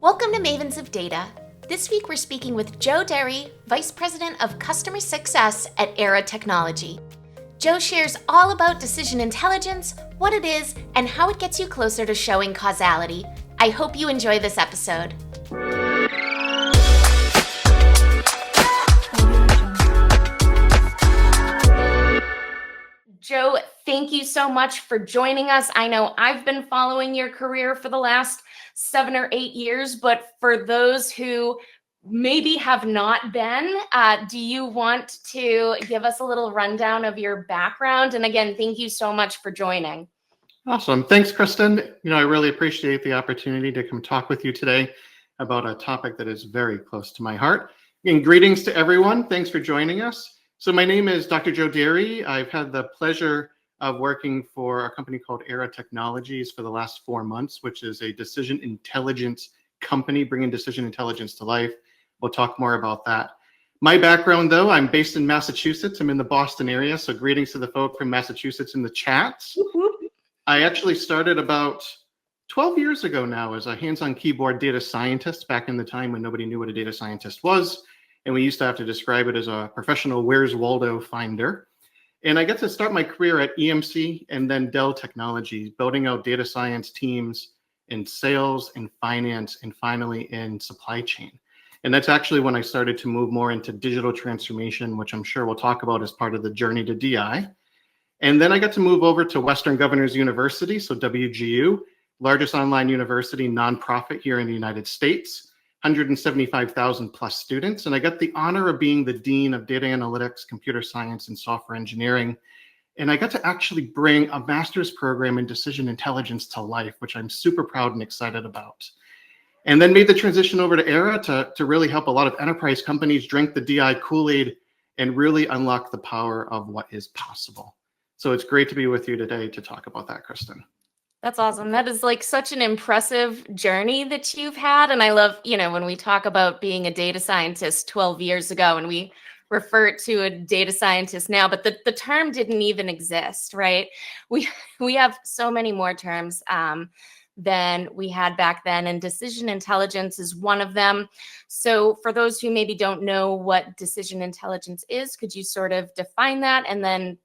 Welcome to Mavens of Data. This week we're speaking with Joe Dery, Vice President of Customer Success at Aera Technology. Joe shares all about decision intelligence, what it is, and how it gets you closer to showing causality. I hope you enjoy this episode. Joe, thank you so much for joining us. I know I've been following your career for the last 7 or 8 years, but for those who maybe have not been, do you want to give us a little rundown of your background? And again, thank you so much for joining. Awesome. Thanks, Kristen. I really appreciate the opportunity to come talk with you today about a topic that is very close to my heart. And greetings to everyone. Thanks for joining us. So my name is Dr. Joe Dery. I've had the pleasure of working for a company called Aera Technologies for the last 4 months, which is a decision intelligence company bringing decision intelligence to life. We'll talk more about that. My background, though, I'm based in Massachusetts. I'm in the Boston area, so greetings to the folk from Massachusetts in the chats. I actually started about 12 years ago now as a hands-on keyboard data scientist back in the time when nobody knew what a data scientist was. And we used to have to describe it as a professional Where's Waldo finder. And I got to start my career at EMC and then Dell Technologies, building out data science teams in sales and finance and finally in supply chain. And that's actually when I started to move more into digital transformation, which I'm sure we'll talk about as part of the journey to DI. And then I got to move over to Western Governors University, so WGU, largest online university, nonprofit here in the United States. 175,000 plus students. And I got the honor of being the Dean of Data Analytics, Computer Science, and Software Engineering. And I got to actually bring a master's program in decision intelligence to life, which I'm super proud and excited about. And then made the transition over to Aera to really help a lot of enterprise companies drink the DI Kool-Aid and really unlock the power of what is possible. So it's great to be with you today to talk about that, Kristen. That's awesome. That is like such an impressive journey that you've had. And I love, when we talk about being a data scientist 12 years ago and we refer to a data scientist now, but the term didn't even exist, right? We have so many more terms than we had back then. And decision intelligence is one of them. So for those who maybe don't know what decision intelligence is, could you sort of define that and then,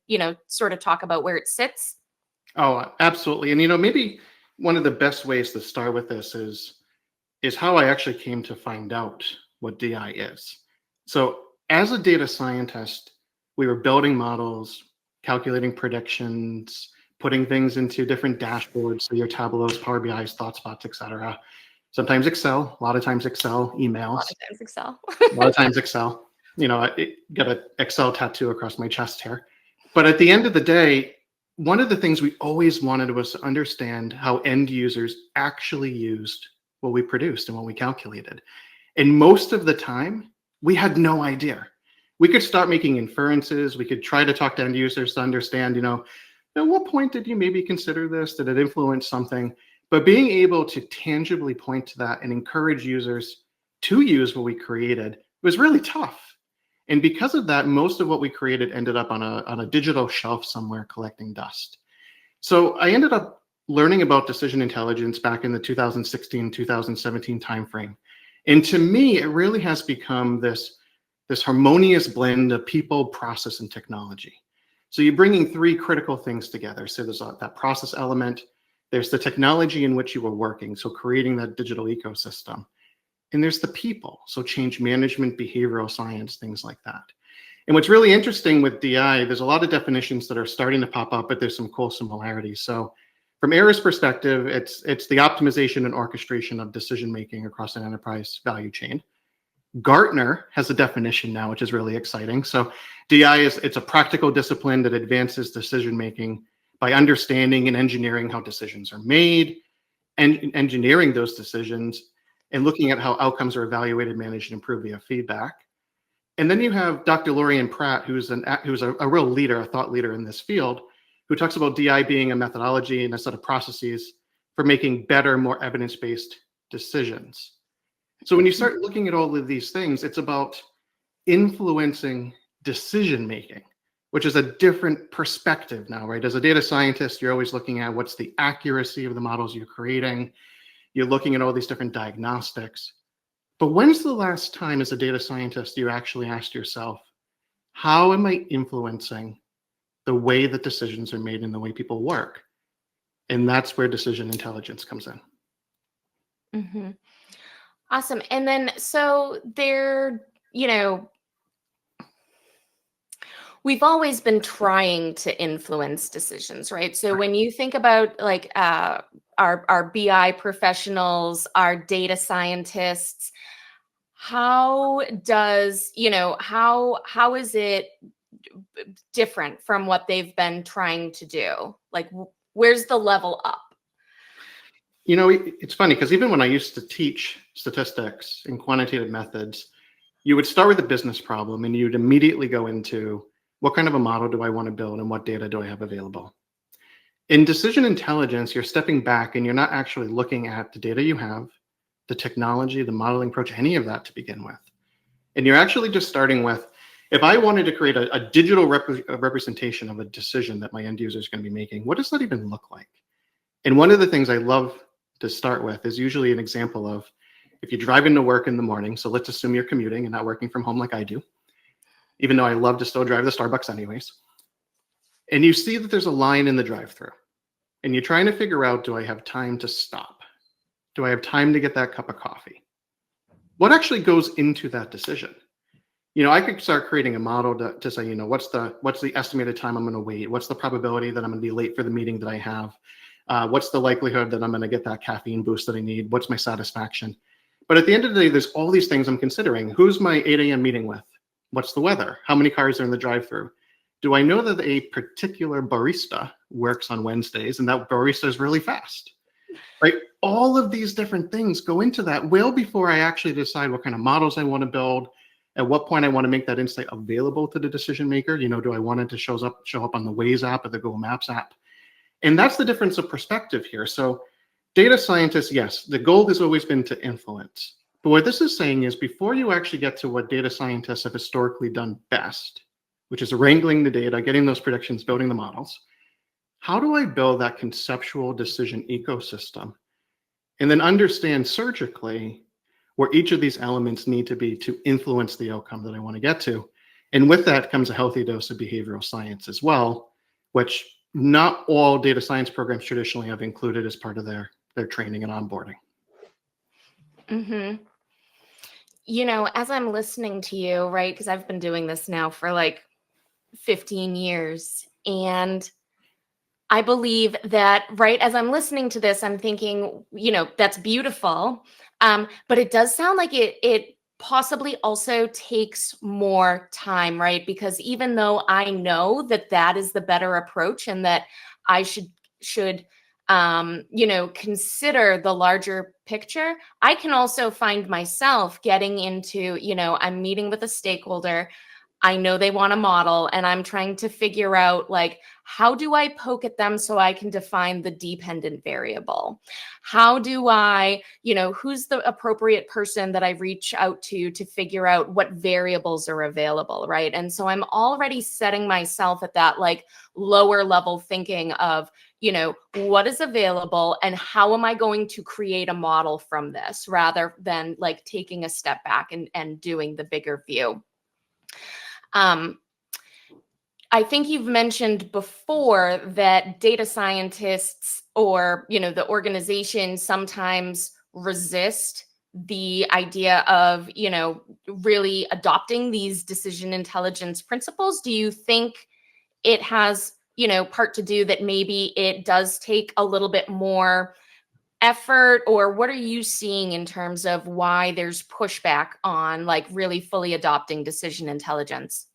sort of talk about where it sits? Oh, absolutely. And, maybe one of the best ways to start with this is how I actually came to find out what DI is. So as a data scientist, we were building models, calculating predictions, putting things into different dashboards. So your Tableaus, Power BIs, ThoughtSpots, et cetera. Sometimes Excel, a lot of times Excel, emails. A lot of times Excel. A lot of times Excel. I got an Excel tattoo across my chest here. But at the end of the day, one of the things we always wanted was to understand how end users actually used what we produced and what we calculated. And most of the time, we had no idea. We could start making inferences. We could try to talk to end users to understand, at what point did you maybe consider this? Did it influence something? But being able to tangibly point to that and encourage users to use what we created was really tough. And because of that, most of what we created ended up on a digital shelf somewhere collecting dust. So I ended up learning about decision intelligence back in the 2016, 2017 timeframe. And to me, it really has become this harmonious blend of people, process, and technology. So you're bringing 3 critical things together. So there's that process element, there's the technology in which you are working, so creating that digital ecosystem. And there's the people, so change management, behavioral science, things like that. And what's really interesting with DI, there's a lot of definitions that are starting to pop up, but there's some cool similarities. So from Aera's perspective, it's the optimization and orchestration of decision-making across an enterprise value chain. Gartner has a definition now, which is really exciting. So DI it's a practical discipline that advances decision-making by understanding and engineering how decisions are made, and engineering those decisions, and looking at how outcomes are evaluated, managed, and improved via feedback. And then you have Dr. Lorian Pratt, who's a real leader, a thought leader in this field, who talks about DI being a methodology and a set of processes for making better, more evidence-based decisions. So when you start looking at all of these things, it's about influencing decision-making, which is a different perspective now, right? As a data scientist, you're always looking at what's the accuracy of the models you're creating. You're looking at all these different diagnostics. But when's the last time as a data scientist you actually asked yourself, how am I influencing the way that decisions are made and the way people work? And that's where decision intelligence comes in. Mm-hmm. Awesome. And then, so we've always been trying to influence decisions, right? So when you think about like our BI professionals, our data scientists, how does, how is it different from what they've been trying to do? Like, where's the level up? It's funny because even when I used to teach statistics and quantitative methods, you would start with a business problem and you'd immediately go into what kind of a model do I want to build and what data do I have available? In decision intelligence, you're stepping back and you're not actually looking at the data you have, the technology, the modeling approach, any of that to begin with. And you're actually just starting with, if I wanted to create a digital representation of a decision that my end user is going to be making, what does that even look like? And one of the things I love to start with is usually an example of if you drive into work in the morning, so let's assume you're commuting and not working from home like I do, even though I love to still drive the Starbucks anyways. And you see that there's a line in the drive-thru and you're trying to figure out, do I have time to stop? Do I have time to get that cup of coffee? What actually goes into that decision? I could start creating a model to say, what's the estimated time I'm going to wait? What's the probability that I'm going to be late for the meeting that I have? What's the likelihood that I'm going to get that caffeine boost that I need? What's my satisfaction? But at the end of the day, there's all these things I'm considering. Who's my 8 a.m. meeting with? What's the weather? How many cars are in the drive-thru? Do I know that a particular barista works on Wednesdays and that barista is really fast? Right? All of these different things go into that well before I actually decide what kind of models I want to build. At what point I want to make that insight available to the decision maker. Do I want it to show up on the Waze app or the Google Maps app? And that's the difference of perspective here. So data scientists, yes, the goal has always been to influence. But what this is saying is before you actually get to what data scientists have historically done best, which is wrangling the data, getting those predictions, building the models, how do I build that conceptual decision ecosystem and then understand surgically where each of these elements need to be to influence the outcome that I want to get to? And with that comes a healthy dose of behavioral science as well, which not all data science programs traditionally have included as part of their training and onboarding. Mm-hmm. As I'm listening to you, right, because I've been doing this now for like 15 years, and I believe that, right, as I'm listening to this, I'm thinking, that's beautiful, but it does sound like it possibly also takes more time, right? Because even though I know that that is the better approach and that I should consider the larger picture, I can also find myself getting into, I'm meeting with a stakeholder. I know they want a model and I'm trying to figure out, like, how do I poke at them so I can define the dependent variable? How do I, who's the appropriate person that I reach out to figure out what variables are available, right? And so I'm already setting myself at that like lower level thinking of, what is available and how am I going to create a model from this, rather than like taking a step back and doing the bigger view. I think you've mentioned before that data scientists or, the organization sometimes resist the idea of, really adopting these decision intelligence principles. Do you think it has, part to do that maybe it does take a little bit more effort, or what are you seeing in terms of why there's pushback on like really fully adopting decision intelligence?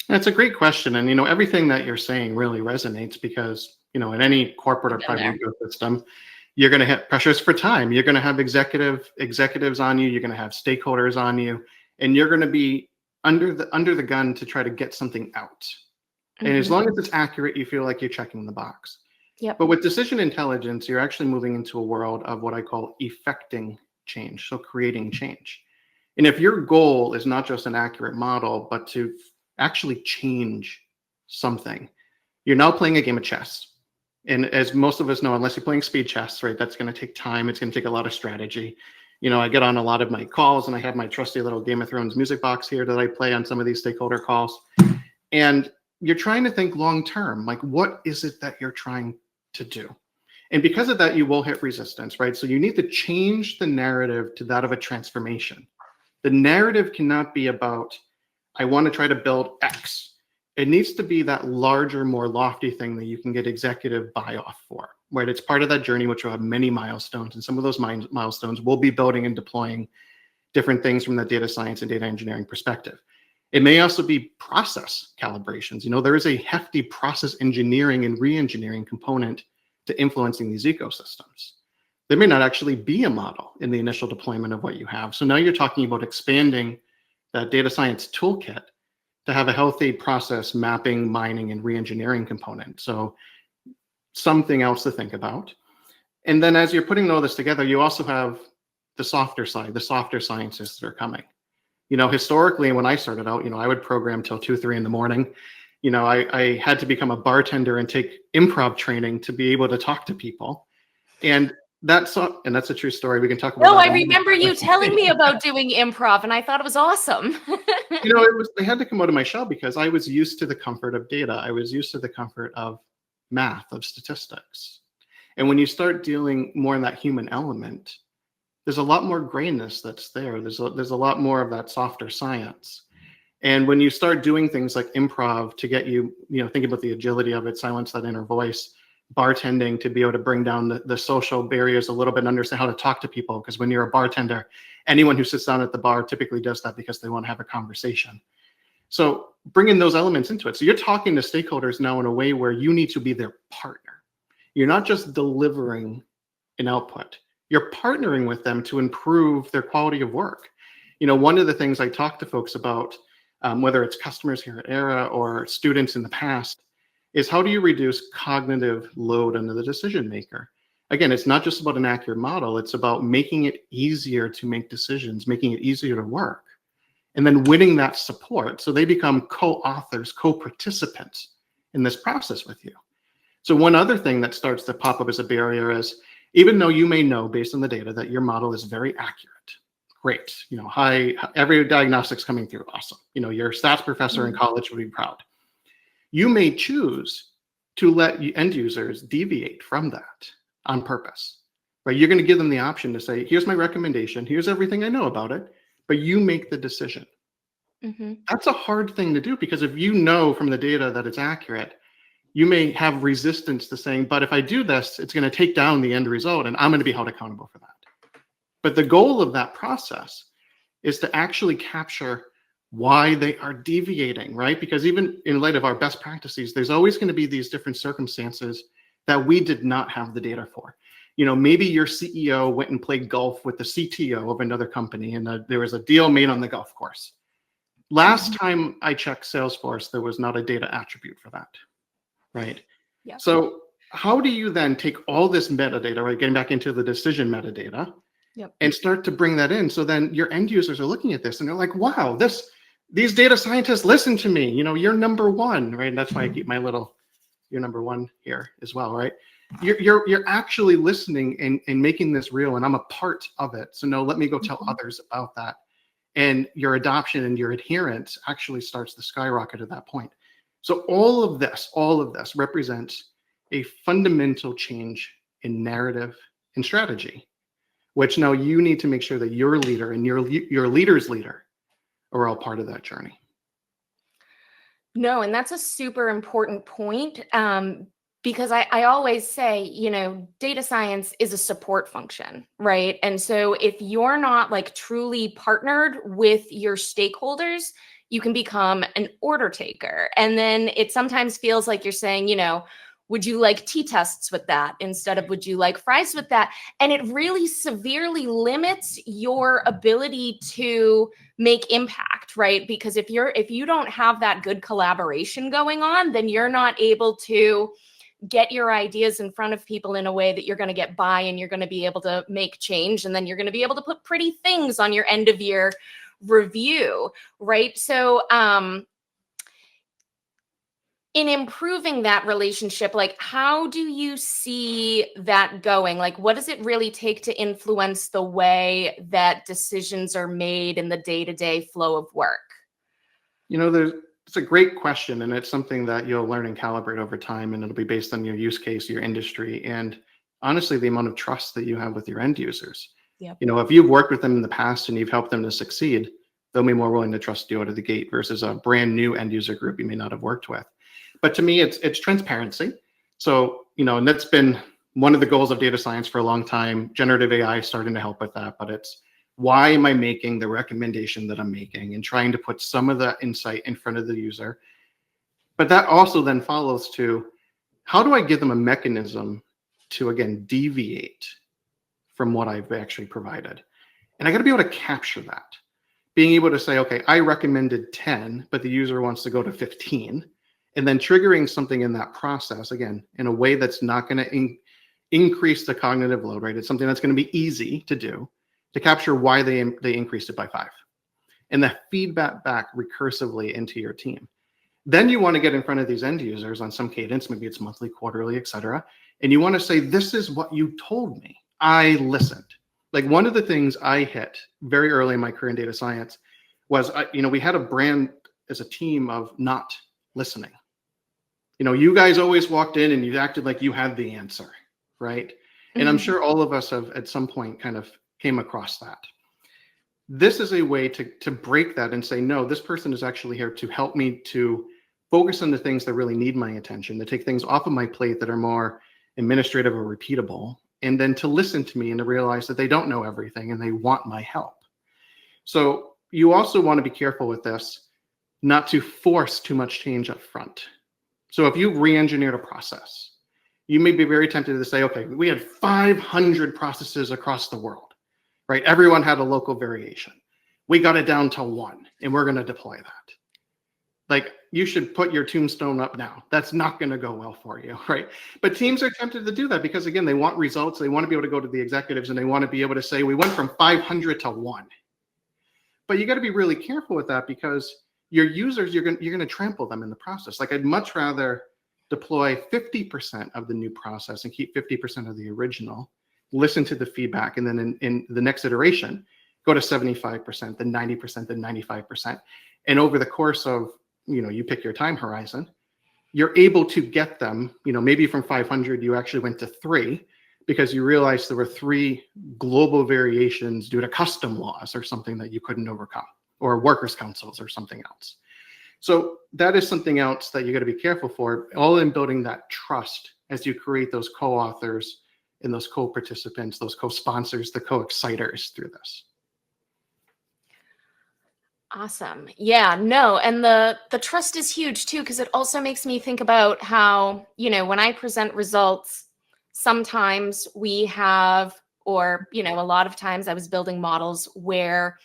That's a great question. And, everything that you're saying really resonates because, in any corporate or private ecosystem, you're going to have pressures for time. You're going to have executives on you. You're going to have stakeholders on you, and you're going to be under the gun to try to get something out. Mm-hmm. And as long as it's accurate, you feel like you're checking the box. Yep. But with decision intelligence, you're actually moving into a world of what I call effecting change, so creating change. And if your goal is not just an accurate model, but to actually change something, you're now playing a game of chess. And as most of us know, unless you're playing speed chess, right, that's going to take time. It's going to take a lot of strategy. I get on a lot of my calls and I have my trusty little Game of Thrones music box here that I play on some of these stakeholder calls. And you're trying to think long term, like, what is it that you're trying to do? And because of that, you will hit resistance, right? So you need to change the narrative to that of a transformation. The narrative cannot be about, I want to try to build X. It needs to be that larger, more lofty thing that you can get executive buy-off for, right? It's part of that journey, which will have many milestones. And some of those milestones will be building and deploying different things from the data science and data engineering perspective. It may also be process calibrations. There is a hefty process engineering and re-engineering component to influencing these ecosystems. There may not actually be a model in the initial deployment of what you have. So now you're talking about expanding that data science toolkit to have a healthy process mapping, mining, and re-engineering component. So something else to think about. And then as you're putting all this together, you also have the softer side, the softer sciences that are coming. Historically, when I started out, I would program till 2, 3 in the morning. I had to become a bartender and take improv training to be able to talk to people. And that's a true story. We can talk about. No, I remember you telling me about doing improv, and I thought it was awesome. I had to come out of my shell because I was used to the comfort of data. I was used to the comfort of math, of statistics. And when you start dealing more in that human element, there's a lot more grayness that's there. There's a lot more of that softer science. And when you start doing things like improv to get you, think about the agility of it, silence that inner voice, bartending to be able to bring down the social barriers a little bit and understand how to talk to people. Because when you're a bartender, anyone who sits down at the bar typically does that because they want to have a conversation. So bringing those elements into it. So you're talking to stakeholders now in a way where you need to be their partner. You're not just delivering an output. You're partnering with them to improve their quality of work. One of the things I talk to folks about, whether it's customers here at Aera or students in the past, is how do you reduce cognitive load under the decision maker? Again, it's not just about an accurate model. It's about making it easier to make decisions, making it easier to work, and then winning that support so they become co-authors, co-participants in this process with you. So one other thing that starts to pop up as a barrier is, even though you may know based on the data that your model is very accurate, great, high, every diagnostic's coming through, awesome. Your stats professor in college would be proud. You may choose to let end users deviate from that on purpose, right? You're going to give them the option to say, here's my recommendation, here's everything I know about it, but you make the decision. Mm-hmm. That's a hard thing to do because if you know from the data that it's accurate, you may have resistance to saying, but if I do this, it's going to take down the end result and I'm going to be held accountable for that. But the goal of that process is to actually capture why they are deviating, right? Because even in light of our best practices, there's always going to be these different circumstances that we did not have the data for. Maybe your CEO went and played golf with the CTO of another company and there was a deal made on the golf course. Last time I checked Salesforce, there was not a data attribute for that, right? Yeah. So how do you then take all this metadata, right, getting back into the decision metadata, yep, and start to bring that in? So then your end users are looking at this and they're like, wow, these data scientists listen to me. You're number one, right? And that's why I keep my little, you're number one here as well, right? You're actually listening and making this real, and I'm a part of it. So no, let me go tell others about that. And your adoption and your adherence actually starts to skyrocket at that point. So all of this represents a fundamental change in narrative and strategy, which now you need to make sure that your leader and your leader's leader are all part of that journey. No, and that's a super important point, because I always say, data science is a support function, right? And so if you're not like truly partnered with your stakeholders, you can become an order taker. And then it sometimes feels like you're saying, would you like t-tests with that instead of would you like fries with that? And it really severely limits your ability to make impact, right? Because if you don't have that good collaboration going on, then you're not able to get your ideas in front of people in a way that you're going to get by and you're going to be able to make change. And then you're going to be able to put pretty things on your end of year review, right? So, in improving that relationship, like how do you see that going? Like, what does it really take to influence the way that decisions are made in the day-to-day flow of work? It's a great question, and it's something that you'll learn and calibrate over time, and it'll be based on your use case, your industry, and honestly, the amount of trust that you have with your end users. Yep. If you've worked with them in the past and you've helped them to succeed, they'll be more willing to trust you out of the gate versus a brand new end user group you may not have worked with. But to me, it's transparency. So, and that's been one of the goals of data science for a long time. Generative AI is starting to help with that, but it's why am I making the recommendation that I'm making and trying to put some of that insight in front of the user. But that also then follows to how do I give them a mechanism to, again, deviate from what I've actually provided? And I got to be able to capture that. Being able to say, okay, I recommended 10, but the user wants to go to 15. And then triggering something in that process, again, in a way that's not going to increase the cognitive load, right? It's something that's going to be easy to do to capture why they increased it by 5. And the feedback back recursively into your team. Then you want to get in front of these end users on some cadence, maybe it's monthly, quarterly, et cetera. And you want to say, this is what you told me. I listened. Like one of the things I hit very early in my career in data science was, we had a brand as a team of not listening. You guys always walked in and you acted like you had the answer, right? And I'm sure all of us have at some point kind of came across that. This is a way to break that and say, no, this person is actually here to help me to focus on the things that really need my attention, to take things off of my plate that are more administrative or repeatable, and then to listen to me and to realize that they don't know everything and they want my help. So you also want to be careful with this, not to force too much change up front. So if you re-engineered a process, you may be very tempted to say, okay, we had 500 processes across the world, right? Everyone had a local variation. We got it down to 1, and we're going to deploy that. Like, you should put your tombstone up now. That's not going to go well for you, right? But teams are tempted to do that because, again, they want results. They want to be able to go to the executives, and they want to be able to say, we went from 500 to 1. But you got to be really careful with that because your users, you're going to trample them in the process. Like, I'd much rather deploy 50% of the new process and keep 50% of the original, listen to the feedback, and then in the next iteration, go to 75%, then 90%, then 95%. And over the course of, you pick your time horizon, you're able to get them, maybe from 500, you actually went to 3 because you realized there were 3 global variations due to custom laws or something that you couldn't overcome, or workers' councils or something else. So that is something else that you got to be careful for, all in building that trust as you create those co-authors and those co-participants, those co-sponsors, the co-exciters through this. Awesome. Yeah, no, and the trust is huge too, because it also makes me think about how, when I present results, sometimes we have, or, a lot of times I was building models where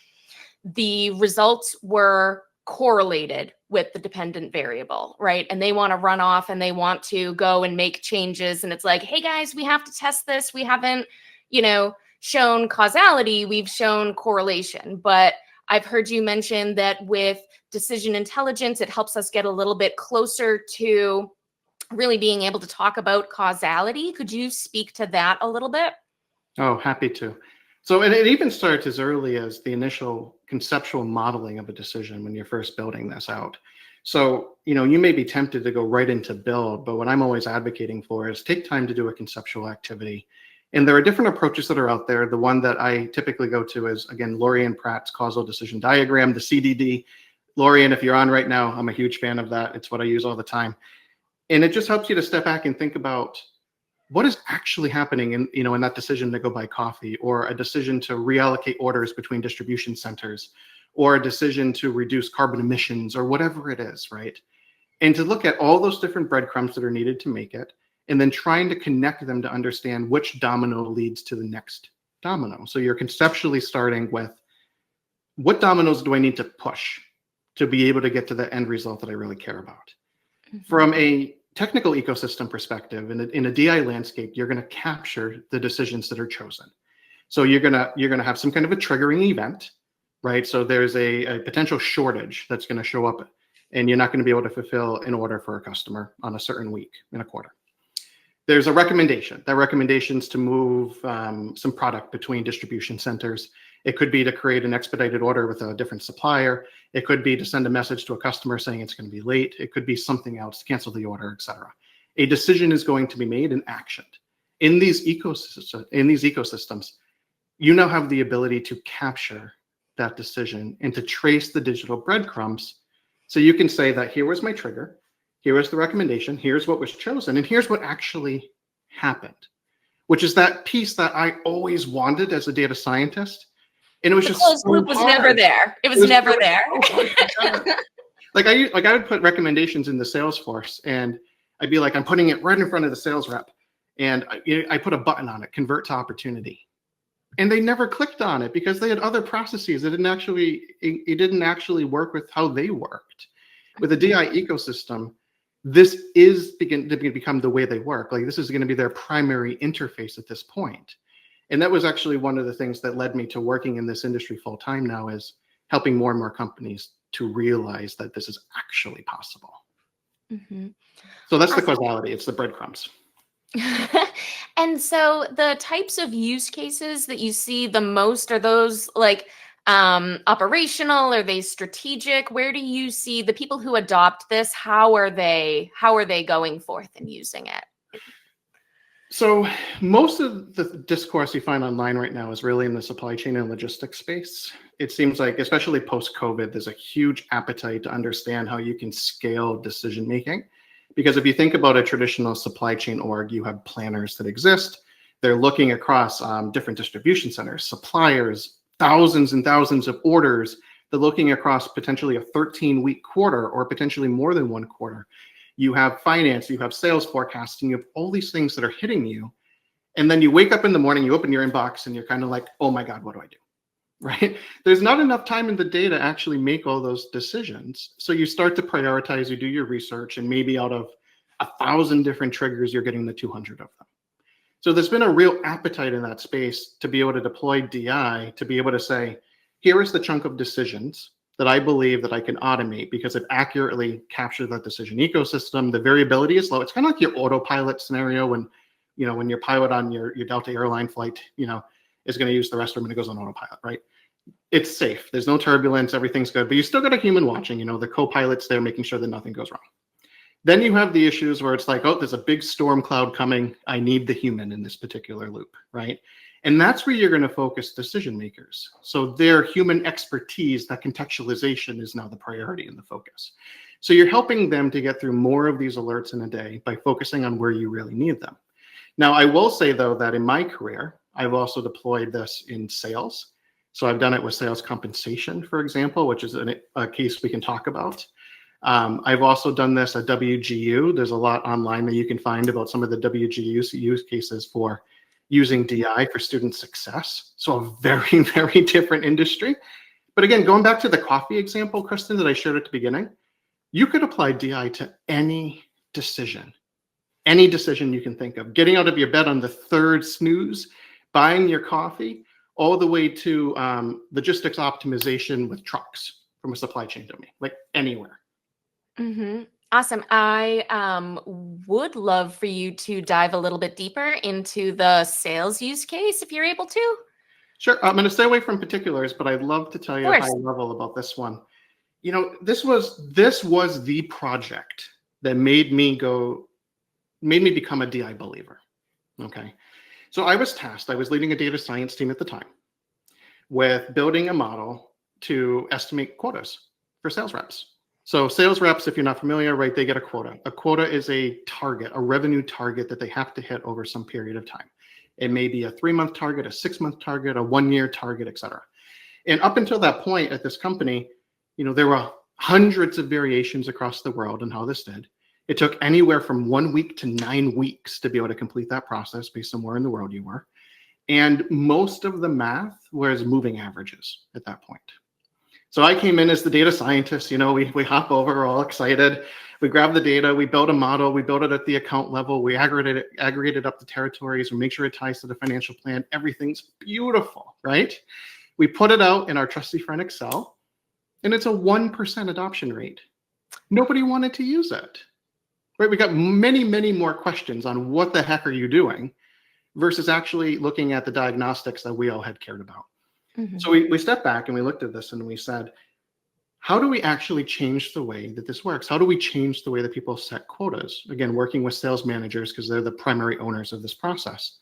the results were correlated with the dependent variable, right? And they want to run off and they want to go and make changes. And it's like, hey guys, we have to test this. We haven't, shown causality, we've shown correlation. But I've heard you mention that with decision intelligence, it helps us get a little bit closer to really being able to talk about causality. Could you speak to that a little bit? Oh, happy to. So it even starts as early as the initial conceptual modeling of a decision when you're first building this out. So, you may be tempted to go right into build, but what I'm always advocating for is take time to do a conceptual activity. And there are different approaches that are out there. The one that I typically go to is, again, Laurie and Pratt's causal decision diagram, the CDD. Laurie, if you're on right now, I'm a huge fan of that. It's what I use all the time. And it just helps you to step back and think about what is actually happening in that decision to go buy coffee, or a decision to reallocate orders between distribution centers, or a decision to reduce carbon emissions, or whatever it is, right? And to look at all those different breadcrumbs that are needed to make it, and then trying to connect them to understand which domino leads to the next domino. So you're conceptually starting with, what dominoes do I need to push to be able to get to the end result that I really care about? Mm-hmm. From a technical ecosystem perspective, in a DI landscape, you're going to capture the decisions that are chosen. So you're gonna have some kind of a triggering event, right? So there's a potential shortage that's going to show up and you're not going to be able to fulfill an order for a customer on a certain week in a quarter. There's a recommendation. That recommendation is to move some product between distribution centers. It could be to create an expedited order with a different supplier. It could be to send a message to a customer saying it's going to be late. It could be something else, to cancel the order, etc. A decision is going to be made and actioned. In these ecosystems, you now have the ability to capture that decision and to trace the digital breadcrumbs. So you can say that here was my trigger, here was the recommendation, here's what was chosen, and here's what actually happened, which is that piece that I always wanted as a data scientist. And it was just closed loop was never there. It was never there. Like I would put recommendations in the Salesforce, and I'd be like, I'm putting it right in front of the sales rep, and I put a button on it, convert to opportunity. And they never clicked on it because they had other processes that it didn't actually work with how they worked. With the DI ecosystem, this is beginning to become the way they work. Like, this is going to be their primary interface at this point. And that was actually one of the things that led me to working in this industry full time now, is helping more and more companies to realize that this is actually possible. Mm-hmm. So that's the causality. It's the breadcrumbs. And so the types of use cases that you see the most, are those like operational? Are they strategic? Where do you see the people who adopt this? How are they going forth and using it? So most of the discourse you find online right now is really in the supply chain and logistics space. It seems like, especially post-COVID, there's a huge appetite to understand how you can scale decision-making. Because if you think about a traditional supply chain org, you have planners that exist. They're looking across different distribution centers, suppliers, thousands and thousands of orders. They're looking across potentially a 13-week quarter, or potentially more than one quarter. You have finance, you have sales forecasting, you have all these things that are hitting you. And then you wake up in the morning, you open your inbox, and you're kind of like, oh my God, what do I do? Right? There's not enough time in the day to actually make all those decisions. So you start to prioritize, you do your research, and maybe out of 1,000 different triggers, you're getting the 200 of them. So there's been a real appetite in that space to be able to deploy DI, to be able to say, here is the chunk of decisions that I believe that I can automate because it accurately captures that decision ecosystem. The variability is low. It's kind of like your autopilot scenario when your pilot on your Delta airline flight, is going to use the restroom and it goes on autopilot, right? It's safe. There's no turbulence. Everything's good. But you still got a human watching. The co-pilot's there making sure that nothing goes wrong. Then you have the issues where it's like, oh, there's a big storm cloud coming. I need the human in this particular loop, right? And that's where you're going to focus decision makers. So their human expertise, that contextualization, is now the priority and the focus. So you're helping them to get through more of these alerts in a day by focusing on where you really need them. Now, I will say, though, that in my career, I've also deployed this in sales. So I've done it with sales compensation, for example, which is a case we can talk about. I've also done this at WGU. There's a lot online that you can find about some of the WGU use cases for using DI for student success. So a very, very different industry. But again, going back to the coffee example, Kristen, that I shared at the beginning, you could apply DI to any decision you can think of. Getting out of your bed on the third snooze, buying your coffee, all the way to logistics optimization with trucks from a supply chain domain, like anywhere. Mm-hmm. Awesome. I would love for you to dive a little bit deeper into the sales use case, if you're able to. Sure. I'm going to stay away from particulars, but I'd love to tell you a high level about this one. This was the project that made me become a DI believer. Okay. So I was tasked, I was leading a data science team at the time with building a model to estimate quotas for sales reps. So sales reps, if you're not familiar, right, they get a quota. A quota is a target, a revenue target that they have to hit over some period of time. It may be a 3-month target, a 6-month target, a 1-year target, et cetera. And up until that point at this company, there were hundreds of variations across the world on how this did. It took anywhere from 1 week to 9 weeks to be able to complete that process based on where in the world you were. And most of the math was moving averages at that point. So I came in as the data scientist, we hop over, we're all excited. We grab the data, we build a model, we build it at the account level, we aggregate it up the territories, we make sure it ties to the financial plan. Everything's beautiful, right? We put it out in our trusty friend Excel, and it's a 1% adoption rate. Nobody wanted to use it. Right? We got many, many more questions on what the heck are you doing versus actually looking at the diagnostics that we all had cared about. Mhm. So we stepped back and we looked at this and we said, how do we actually change the way that this works? How do we change the way that people set quotas? Again, working with sales managers because they're the primary owners of this process.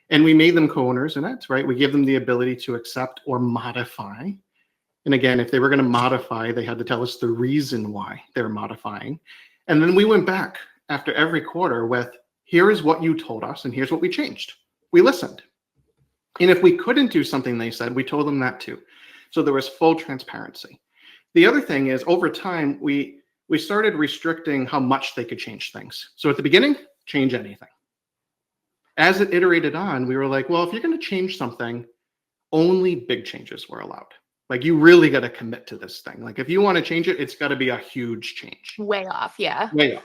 And we made them co-owners in it, right? We give them the ability to accept or modify. And again, if they were going to modify, they had to tell us the reason why they're modifying. And then we went back after every quarter with, here is what you told us, and here's what we changed. We listened. And if we couldn't do something they said, we told them that too. So there was full transparency. The other thing is, over time, we started restricting how much they could change things. So at the beginning, change anything. As it iterated on, we were like, well, if you're going to change something, only big changes were allowed. Like, you really got to commit to this thing. Like, if you want to change it, it's got to be a huge change. Way off, yeah. Way off.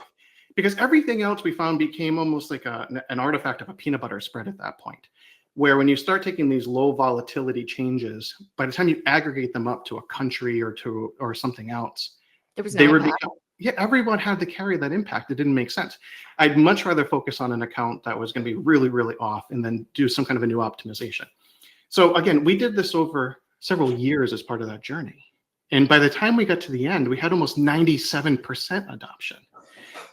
Because everything else we found became almost like an artifact of a peanut butter spread at that point, where when you start taking these low volatility changes, by the time you aggregate them up to a country or something else, There was they no were impact. everyone had to carry that impact. It didn't make sense. I'd much rather focus on an account that was going to be really, really off and then do some kind of a new optimization. So again, we did this over several years as part of that journey. And by the time we got to the end, we had almost 97% adoption.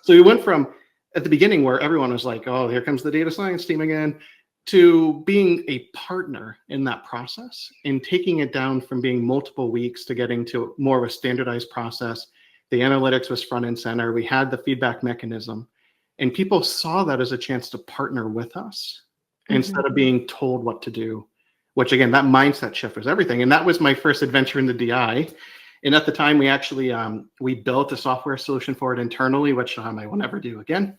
So we went from at the beginning where everyone was like, oh, here comes the data science team again, to being a partner in that process and taking it down from being multiple weeks to getting to more of a standardized process. The analytics was front and center. We had the feedback mechanism, and people saw that as a chance to partner with us instead of being told what to do, which again, that mindset shift was everything. And that was my first adventure in the DI. And at the time, we actually, we built a software solution for it internally, which I will never do again.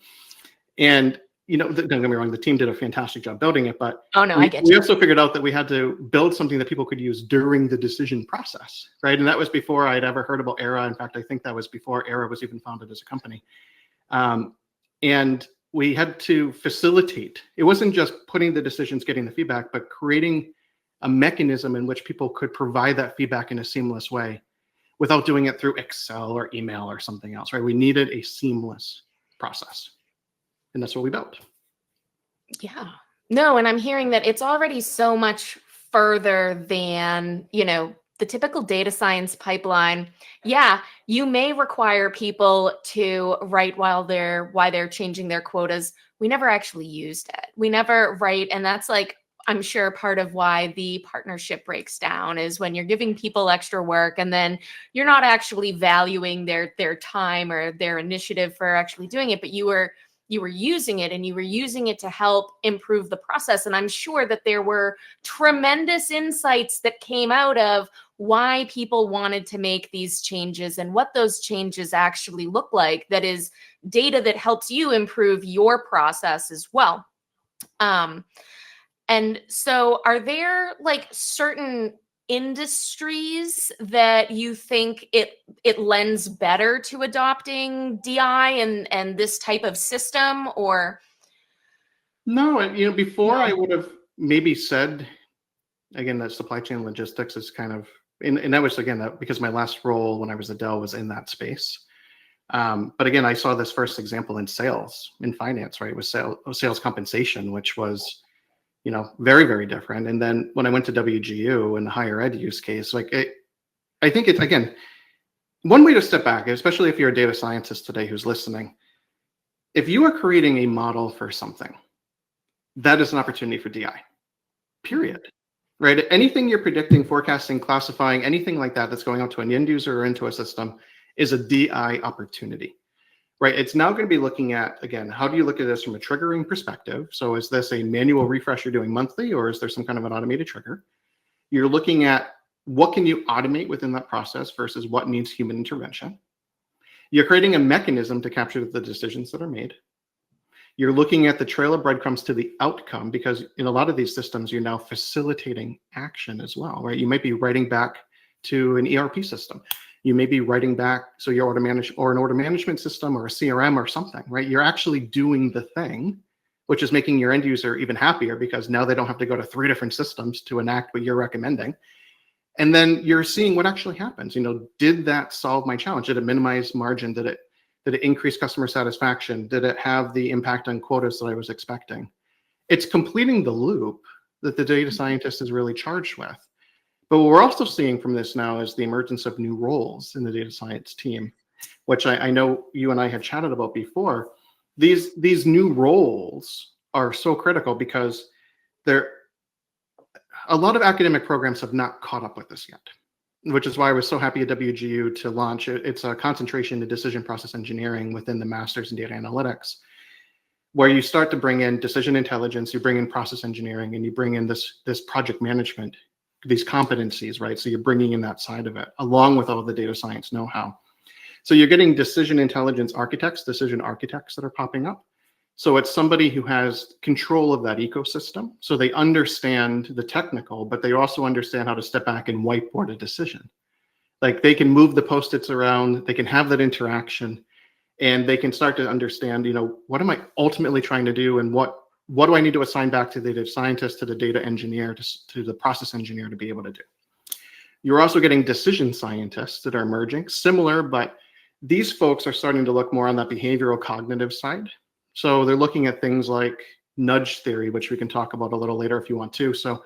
And don't get me wrong, the team did a fantastic job building it, but Oh, no, I get we you. also figured out that we had to build something that people could use during the decision process, right? And that was before I'd ever heard about Aera. In fact, I think that was before Aera was even founded as a company. And we had to facilitate. It wasn't just putting the decisions, getting the feedback, but creating a mechanism in which people could provide that feedback in a seamless way without doing it through Excel or email or something else, right? We needed a seamless process. And that's what we built. Yeah. No, and I'm hearing that it's already so much further than, the typical data science pipeline. Yeah, you may require people to write why they're changing their quotas. We never actually used it. We never write, and that's like, I'm sure part of why the partnership breaks down is when you're giving people extra work and then you're not actually valuing their time or their initiative for actually doing it, but you were using it, and you were using it to help improve the process. And I'm sure that there were tremendous insights that came out of why people wanted to make these changes and what those changes actually look like. That is data that helps you improve your process as well. And so are there like certain industries that you think it lends better to adopting DI and this type of system, or? No, before I would have maybe said, again, that supply chain logistics is kind of, and that was, again, that because my last role when I was at Dell was in that space. But again, I saw this first example in sales, in finance, right? It was sales compensation, which was, very, very different. And then when I went to WGU and the higher ed use case, I think it's, again, one way to step back, especially if you're a data scientist today who's listening, if you are creating a model for something, that is an opportunity for DI, period. Right? Anything you're predicting, forecasting, classifying, anything like that that's going out to an end user or into a system is a DI opportunity. Right? It's now going to be looking at, again, how do you look at this from a triggering perspective? So is this a manual refresh you're doing monthly, or is there some kind of an automated trigger? You're looking at what can you automate within that process versus what needs human intervention. You're creating a mechanism to capture the decisions that are made. You're looking at the trail of breadcrumbs to the outcome, because in a lot of these systems, you're now facilitating action as well, right? You might be writing back to an ERP system. You may be writing back, so your an order management system or a CRM or something, right? You're actually doing the thing, which is making your end user even happier because now they don't have to go to 3 different systems to enact what you're recommending. And then you're seeing what actually happens. Did that solve my challenge? Did it minimize margin? Did it increase customer satisfaction? Did it have the impact on quotas that I was expecting? It's completing the loop that the data scientist is really charged with. But what we're also seeing from this now is the emergence of new roles in the data science team, which I know you and I had chatted about before. These new roles are so critical because a lot of academic programs have not caught up with this yet, which is why I was so happy at WGU to launch it. It's a concentration in decision process engineering within the master's in data analytics, where you start to bring in decision intelligence, you bring in process engineering, and you bring in this project management, these competencies, right? So you're bringing in that side of it, along with all the data science know-how. So you're getting decision intelligence architects, decision architects that are popping up. So it's somebody who has control of that ecosystem. So they understand the technical, but they also understand how to step back and whiteboard a decision. Like they can move the Post-its around, they can have that interaction, and they can start to understand, what am I ultimately trying to do, and what do I need to assign back to the data scientist, to the data engineer, to the process engineer to be able to do. You're also getting decision scientists that are emerging, similar, but these folks are starting to look more on that behavioral cognitive side. So they're looking at things like nudge theory, which we can talk about a little later if you want to. So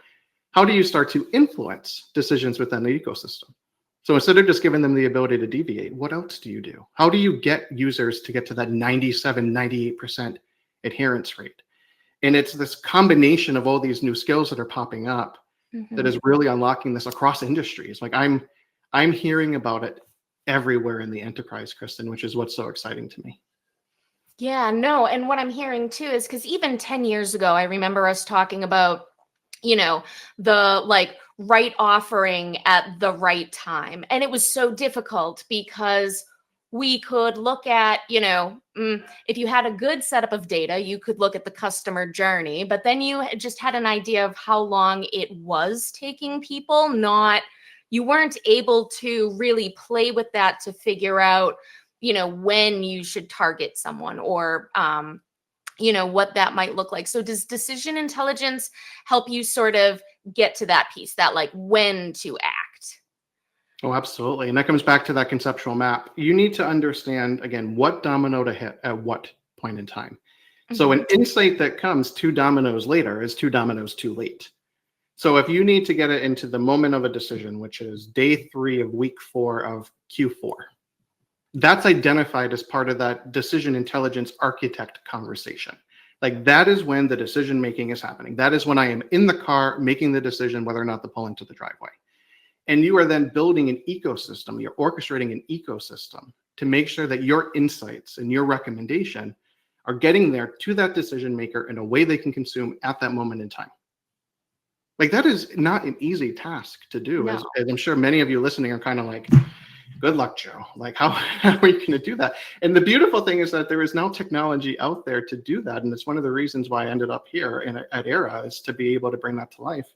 how do you start to influence decisions within the ecosystem? So instead of just giving them the ability to deviate, what else do you do? How do you get users to get to that 97, 98% adherence rate? And it's this combination of all these new skills that are popping up that is really unlocking this across industries. Like I'm hearing about it everywhere in the enterprise, Kristen, which is what's so exciting to me. Yeah, no. And what I'm hearing too is because even 10 years ago, I remember us talking about, the right offering at the right time. And it was so difficult because we could look at, if you had a good setup of data, you could look at the customer journey, but then you just had an idea of how long it was taking people, you weren't able to really play with that to figure out, when you should target someone or, what that might look like. So does decision intelligence help you sort of get to that piece, that when to act? Oh, absolutely. And that comes back to that conceptual map. You need to understand, again, what domino to hit at what point in time. So an insight that comes 2 dominoes later is 2 dominoes too late. So if you need to get it into the moment of a decision, which is day 3 of week 4 of Q4, that's identified as part of that decision intelligence architect conversation. Like that is when the decision making is happening. That is when I am in the car making the decision whether or not to pull into the driveway. And you are then building an ecosystem. You're orchestrating an ecosystem to make sure that your insights and your recommendation are getting there to that decision maker in a way they can consume at that moment in time. Like that is not an easy task to do. No. As I'm sure many of you listening are kind of like, good luck, Joe. Like how are you going to do that? And the beautiful thing is that there is now technology out there to do that. And it's one of the reasons why I ended up here at Aera, is to be able to bring that to life.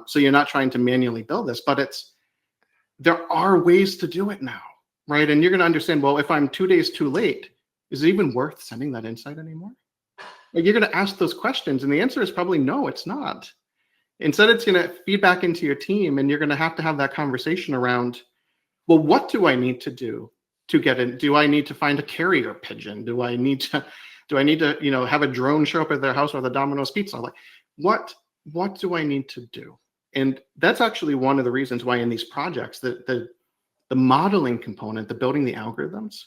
So you're not trying to manually build this, but there are ways to do it now, right? And you're going to understand, well, if I'm 2 days too late, is it even worth sending that insight anymore? Like you're going to ask those questions, and the answer is probably no, it's not. Instead, it's going to feed back into your team, and you're going to have that conversation around, well, what do I need to do to get in? Do I need to find a carrier pigeon? Do I need to, have a drone show up at their house with a Domino's pizza? Like, what do I need to do? And that's actually one of the reasons why in these projects, the modeling component, the building the algorithms,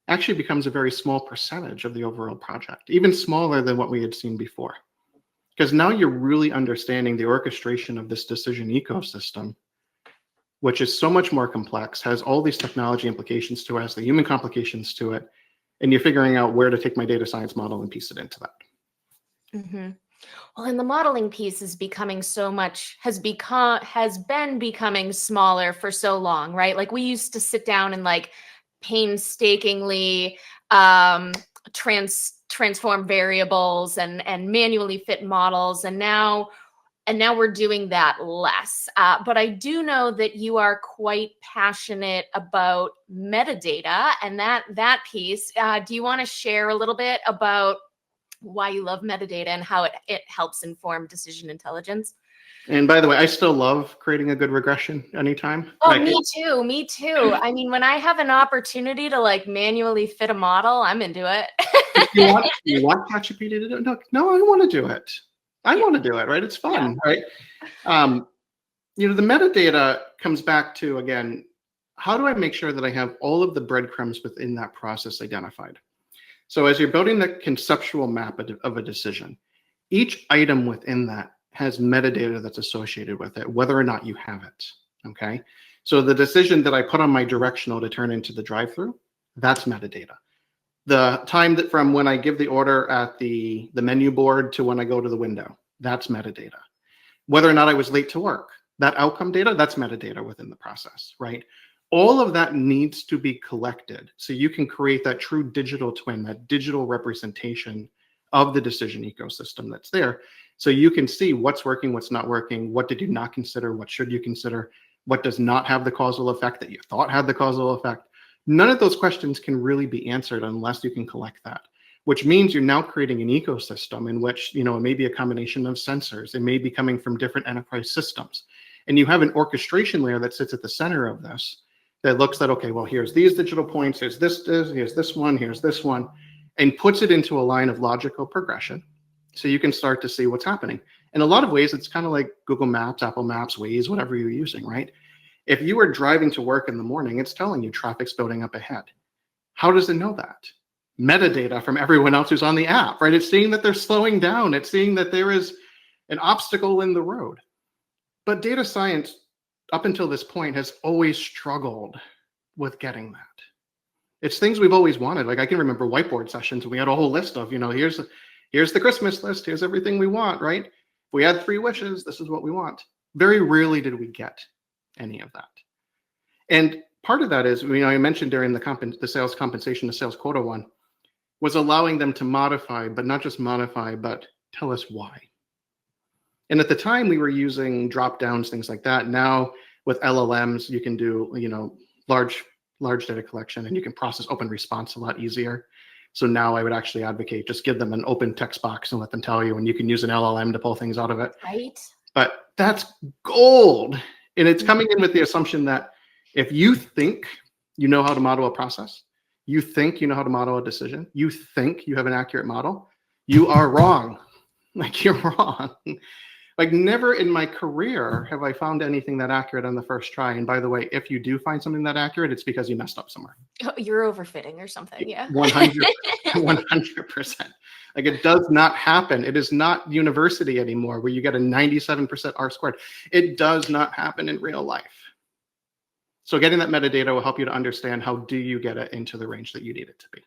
actually becomes a very small percentage of the overall project, even smaller than what we had seen before. Because now you're really understanding the orchestration of this decision ecosystem, which is so much more complex, has all these technology implications to it, has the human complications to it, and you're figuring out where to take my data science model and piece it into that. Mm-hmm. Well, and the modeling piece is becoming has been becoming smaller for so long, right? Like we used to sit down and painstakingly transform variables and manually fit models, and now we're doing that less. But I do know that you are quite passionate about metadata and that piece. Do you want to share a little bit about why you love metadata and how it helps inform decision intelligence? And by the way, I still love creating a good regression anytime. Oh, Like, me too. Me too. I mean, when I have an opportunity to like manually fit a model, I'm into it. you want ChatGPT to do it? No, I want to do it. I Yeah. want to do it, right? It's fun, Yeah. right? The metadata comes back to, again, how do I make sure that I have all of the breadcrumbs within that process identified? So as you're building the conceptual map of a decision, each item within that has metadata that's associated with it, whether or not you have it, okay? So the decision that I put on my directional to turn into the drive-through, that's metadata. The time that from when I give the order at the menu board to when I go to the window, that's metadata. Whether or not I was late to work, that outcome data, that's metadata within the process, right? All of that needs to be collected so you can create that true digital twin, that digital representation of the decision ecosystem that's there. So you can see what's working, what's not working, what did you not consider, what should you consider, what does not have the causal effect that you thought had the causal effect. None of those questions can really be answered unless you can collect that, which means you're now creating an ecosystem in which, it may be a combination of sensors. It may be coming from different enterprise systems. And you have an orchestration layer that sits at the center of this that looks at, okay, well, here's these digital points, here's this one, here's this one, and puts it into a line of logical progression. So you can start to see what's happening. In a lot of ways, it's kind of like Google Maps, Apple Maps, Waze, whatever you're using, right? If you are driving to work in the morning, it's telling you traffic's building up ahead. How does it know that? Metadata from everyone else who's on the app, right? It's seeing that they're slowing down. It's seeing that there is an obstacle in the road. But data science, up until this point, has always struggled with getting that. It's things we've always wanted. Like I can remember whiteboard sessions, and we had a whole list of, here's the Christmas list, here's everything we want, right? If we had 3 wishes, this is what we want. Very rarely did we get any of that. And part of that is, I mentioned during the sales compensation, the sales quota one, was allowing them to modify, but not just modify, but tell us why. And at the time we were using drop downs, things like that. Now with LLMs, you can do, large data collection, and you can process open response a lot easier. So now I would actually advocate just give them an open text box and let them tell you, and you can use an LLM to pull things out of it. Right. But that's gold. And it's coming in with the assumption that if you think you know how to model a process, you think you know how to model a decision, you think you have an accurate model, you are wrong. Like you're wrong. Like never in my career have I found anything that accurate on the first try. And by the way, if you do find something that accurate, it's because you messed up somewhere. Oh, you're overfitting or something. Yeah. 100%. Like it does not happen. It is not university anymore where you get a 97% R squared. It does not happen in real life. So getting that metadata will help you to understand how do you get it into the range that you need it to be.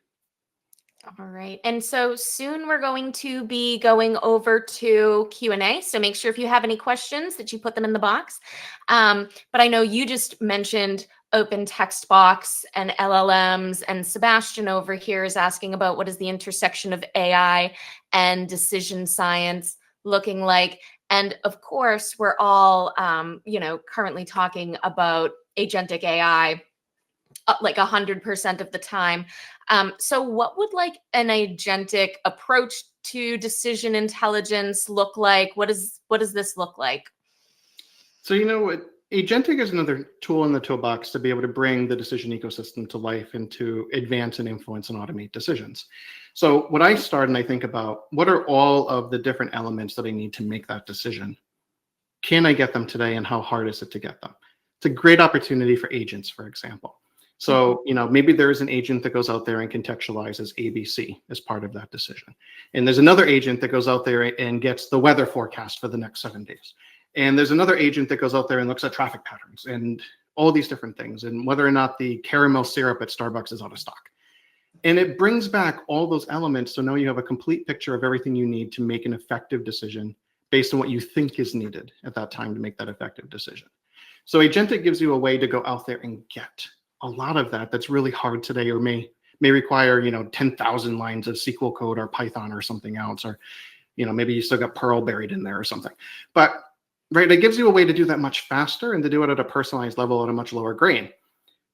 All right. And so soon we're going to be going over to Q&A. So make sure if you have any questions that you put them in the box. But I know you just mentioned open text box and LLMs, and Sebastian over here is asking about what is the intersection of AI and decision science looking like. And of course, we're all, currently talking about agentic AI like 100% of the time. So what would like an agentic approach to decision intelligence look like? What does this look like? So agentic is another tool in the toolbox to be able to bring the decision ecosystem to life and to advance and influence and automate decisions. So what I start and I think about, what are all of the different elements that I need to make that decision? Can I get them today, and how hard is it to get them? It's a great opportunity for agents, for example. So, maybe there's an agent that goes out there and contextualizes ABC as part of that decision. And there's another agent that goes out there and gets the weather forecast for the next 7 days. And there's another agent that goes out there and looks at traffic patterns and all these different things, and whether or not the caramel syrup at Starbucks is out of stock. And it brings back all those elements. So now you have a complete picture of everything you need to make an effective decision based on what you think is needed at that time to make that effective decision. So agentic gives you a way to go out there and get a lot of that's really hard today, or may require 10,000 lines of SQL code or Python or something else, or maybe you still got Perl buried in there or something. But right, it gives you a way to do that much faster and to do it at a personalized level at a much lower grain.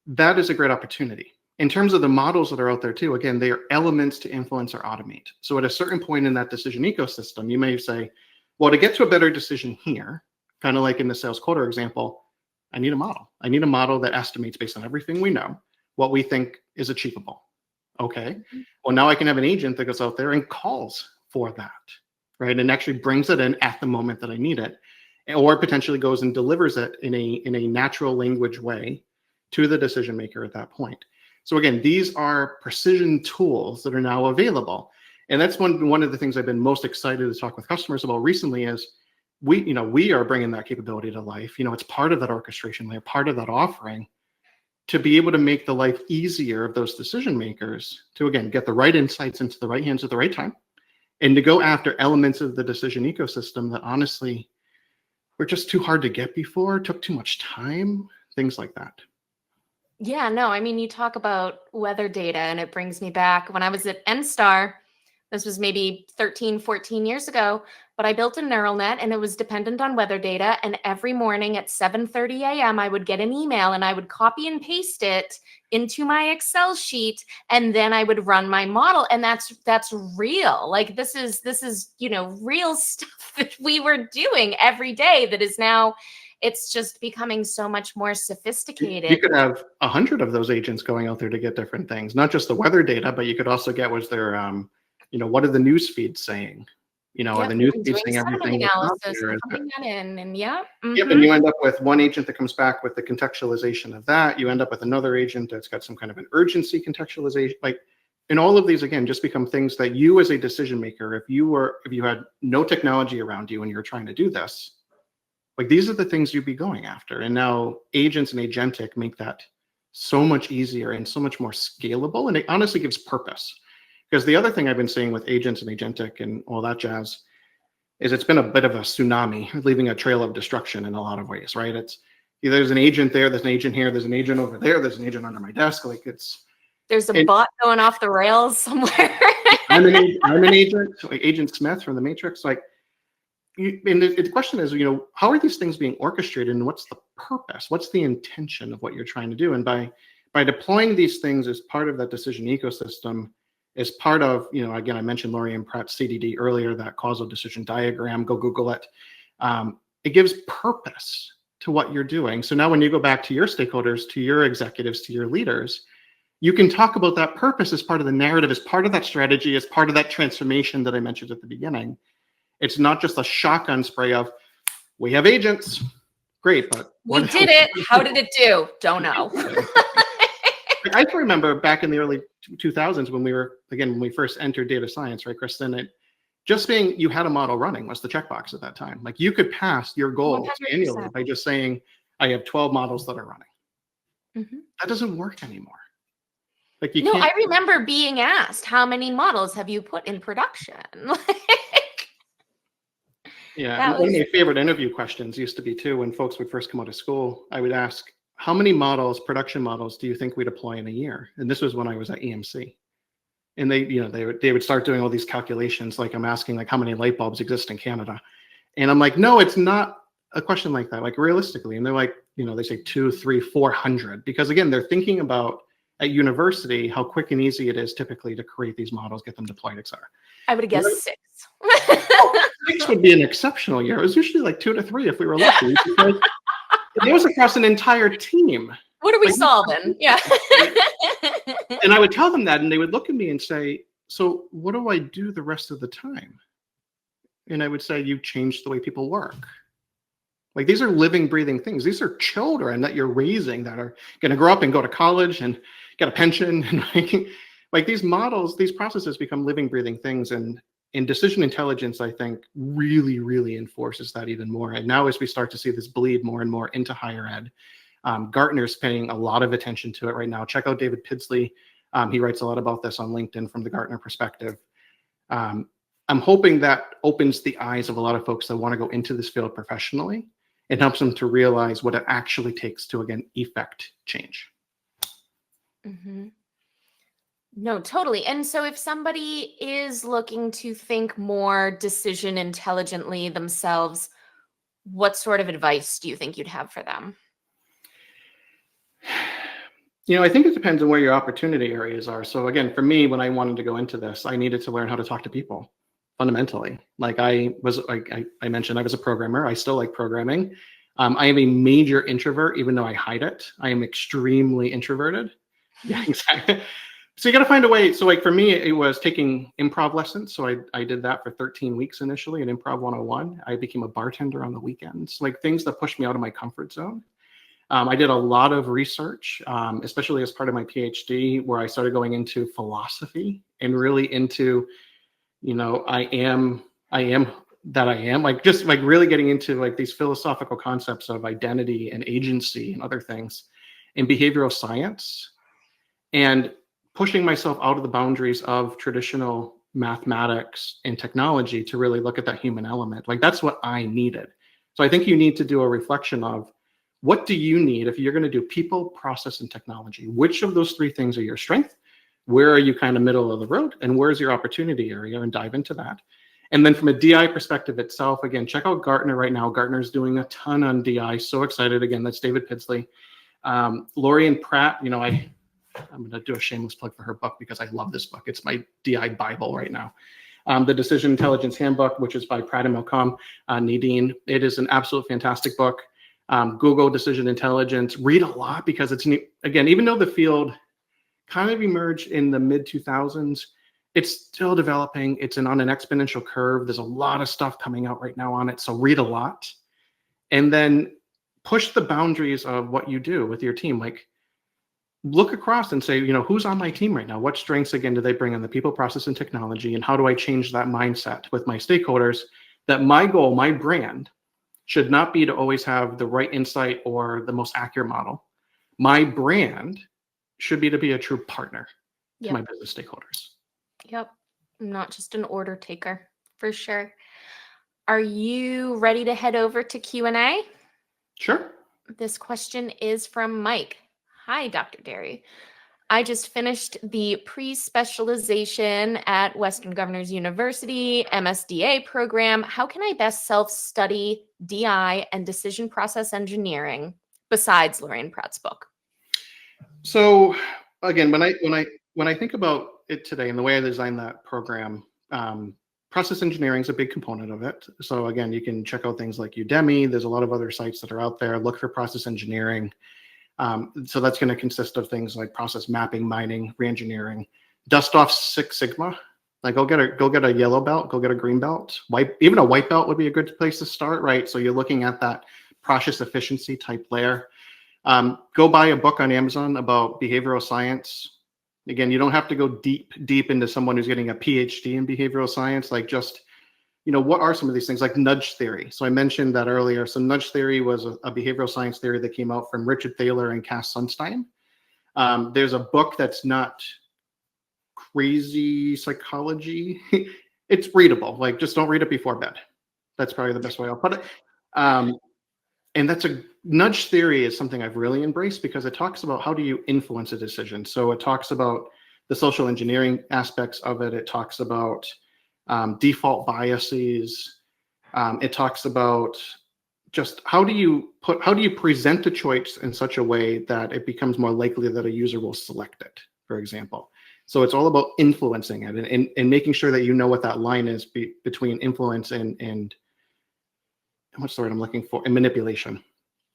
That is a great opportunity. In terms of the models that are out there too, again, they are elements to influence or automate. So at a certain point in that decision ecosystem, you may say, well, to get to a better decision here, kind of like in the sales quota example, I need a model. I need a model that estimates based on everything we know what we think is achievable. Okay. Well, now I can have an agent that goes out there and calls for that, right? And actually brings it in at the moment that I need it, or potentially goes and delivers it in a natural language way to the decision maker at that point. So again, these are precision tools that are now available. And that's one of the things I've been most excited to talk with customers about recently is we are bringing that capability to life. It's part of that orchestration layer, part of that offering, to be able to make the life easier of those decision makers to, again, get the right insights into the right hands at the right time, and to go after elements of the decision ecosystem that honestly were just too hard to get before, took too much time, things like that. Yeah, no, I mean, you talk about weather data, and it brings me back when I was at NSTAR. This was maybe 13, 14 years ago, but I built a neural net and it was dependent on weather data. And every morning at 7:30 a.m., I would get an email and I would copy and paste it into my Excel sheet, and then I would run my model. And that's real. Like this is real stuff that we were doing every day that is now, it's just becoming so much more sophisticated. You could have 100 of those agents going out there to get different things, not just the weather data, but you could also get what are the news feeds saying? Are the news feeds saying everything that's out there? Putting that in, and Yep, and you end up with one agent that comes back with the contextualization of that. You end up with another agent that's got some kind of an urgency contextualization. And all of these, again, just become things that you as a decision maker, if you had no technology around you and you're trying to do this, these are the things you'd be going after. And now agents and agentic make that so much easier and so much more scalable. And it honestly gives purpose. Because the other thing I've been seeing with agents and agentic and all that jazz is it's been a bit of a tsunami, leaving a trail of destruction in a lot of ways, right? There's an agent there, there's an agent here, there's an agent over there, there's an agent under my desk. There's a bot going off the rails somewhere. I'm an agent, like Agent Smith from the Matrix. And the question is, how are these things being orchestrated, and what's the purpose? What's the intention of what you're trying to do? And by deploying these things as part of that decision ecosystem, as part of, again, I mentioned Lorian Pratt's CDD earlier, that causal decision diagram, go Google it. It gives purpose to what you're doing. So now when you go back to your stakeholders, to your executives, to your leaders, you can talk about that purpose as part of the narrative, as part of that strategy, as part of that transformation that I mentioned at the beginning. It's not just a shotgun spray of, we have agents, great, but we did it. How did it do? Don't know. I can remember back in the early 2000s when we first entered data science, right, Kristen? Just being you had a model running was the checkbox at that time. You could pass your goal 100%. annually by just saying, I have 12 models that are running. Mm-hmm. That doesn't work anymore. I remember being asked, how many models have you put in production? Yeah, one of my favorite interview questions used to be too, when folks would first come out of school, I would ask, how many production models do you think we deploy in a year? And this was when I was at EMC. And they would start doing all these calculations, like I'm asking how many light bulbs exist in Canada. And I'm like, no, it's not a question like that, realistically. And they're like, they say 200, 300, 400, because again, they're thinking about at university how quick and easy it is typically to create these models, get them deployed, et cetera. I would have guessed 6. 6 would be an exceptional year. It was usually 2 to 3 if we were lucky. It was across an entire team. What are we solving? Yeah. And I would tell them that, and they would look at me and say, so what do I do the rest of the time? And I would say, you change the way people work. These are living, breathing things. These are children that you're raising that are going to grow up and go to college and get a pension. And these models, these processes become living, breathing things. And in decision intelligence, I think really, really enforces that even more. And now as we start to see this bleed more and more into higher ed, Gartner's paying a lot of attention to it right now. Check out David Pidsley. He writes a lot about this on LinkedIn from the Gartner perspective. I'm hoping that opens the eyes of a lot of folks that want to go into this field professionally and helps them to realize what it actually takes to, again, effect change. Mm-hmm. No, totally. And so if somebody is looking to think more decision intelligently themselves, what sort of advice do you think you'd have for them? I think it depends on where your opportunity areas are. So again, for me, when I wanted to go into this, I needed to learn how to talk to people. fundamentally. Like I mentioned, I was a programmer. I still like programming. I am a major introvert, even though I hide it. I am extremely introverted. Yeah, exactly. So you got to find a way. So like for me, it was taking improv lessons. So I did that for 13 weeks initially in Improv 101. I became a bartender on the weekends, like things that pushed me out of my comfort zone. I did a lot of research, especially as part of my PhD, where I started going into philosophy and really into, I am that I am, like just like really getting into like these philosophical concepts of identity and agency and other things in behavioral science, and pushing myself out of the boundaries of traditional mathematics and technology to really look at that human element. Like that's what I needed. So I think you need to do a reflection of what do you need if you're going to do people, process, and technology? Which of those three things are your strength? Where are you kind of middle of the road? And where's your opportunity area? And dive into that. And then from a DI perspective itself, again, check out Gartner right now. Gartner's doing a ton on DI. So excited. Again, that's David Pidsley. Lori and Pratt, I'm going to do a shameless plug for her book because I love this book. It's my DI Bible right now. The Decision Intelligence Handbook, which is by Pratt and Malcolm, Nadine. It is an absolute fantastic book. Google Decision Intelligence. Read a lot because it's, again, even though the field kind of emerged in the mid 2000s, it's still developing. It's on an exponential curve. There's a lot of stuff coming out right now on it. So read a lot and then push the boundaries of what you do with your team. Like look across and say, who's on my team right now? What strengths, again, do they bring in the people, process, and technology? And how do I change that mindset with my stakeholders that my goal, my brand, should not be to always have the right insight or the most accurate model. My brand should be to be a true partner to my business stakeholders. Yep. Not just an order taker, for sure. Are you ready to head over to Q&A? Sure. This question is from Mike. Hi, Dr. Dery. I just finished the pre-specialization at Western Governors University MSDA program. How can I best self-study DI and decision process engineering besides Lorraine Pratt's book? So again, when I think about it today and the way I designed that program, process engineering is a big component of it. So again, you can check out things like Udemy. There's a lot of other sites that are out there. Look for process engineering. So that's going to consist of things like process mapping, mining, reengineering. Dust off Six Sigma. Like go get a yellow belt, go get a green belt. Even a white belt would be a good place to start, right? So you're looking at that process efficiency type layer. Go buy a book on Amazon about behavioral science. Again, you don't have to go deep into someone who's getting a PhD in behavioral science. Like just, what are some of these things like nudge theory? So I mentioned that earlier. So nudge theory was a behavioral science theory that came out from Richard Thaler and Cass Sunstein. There's a book that's not crazy psychology. It's readable. Like just don't read it before bed. That's probably the best way I'll put it. And that's nudge theory is something I've really embraced because it talks about how do you influence a decision. So it talks about the social engineering aspects of it. It talks about default biases. It talks about just how do you present a choice in such a way that it becomes more likely that a user will select it, for example. So it's all about influencing it and making sure that you know what that line is between influence and what's the word I'm looking for? And manipulation,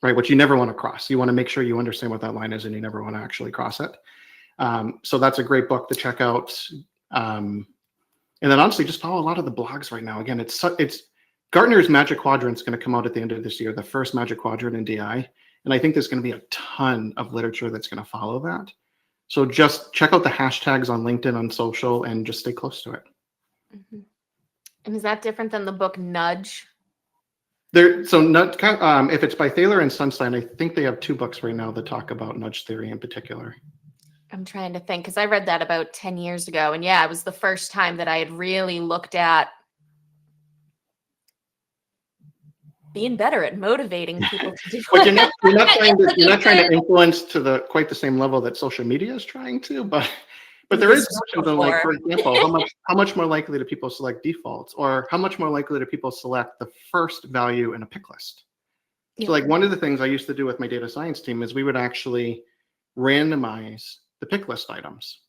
right? Which you never want to cross. You want to make sure you understand what that line is and you never want to actually cross it. So that's a great book to check out. And then honestly, just follow a lot of the blogs right now. Again, it's Gartner's Magic Quadrant is going to come out at the end of this year, the first Magic Quadrant in DI. And I think there's going to be a ton of literature that's going to follow that. So just check out the hashtags on LinkedIn, on social, and just stay close to it. Mm-hmm. And is that different than the book Nudge? If it's by Thaler and Sunstein, I think they have two books right now that talk about nudge theory in particular. I'm trying to think because I read that about 10 years ago. And yeah, it was the first time that I had really looked at being better at motivating people to do But you're not trying to influence to quite the same level that social media is trying to, but there is something like, for example, how much more likely do people select defaults, or how much more likely do people select the first value in a pick list? Yeah. So like one of the things I used to do with my data science team is we would actually randomize the pick list items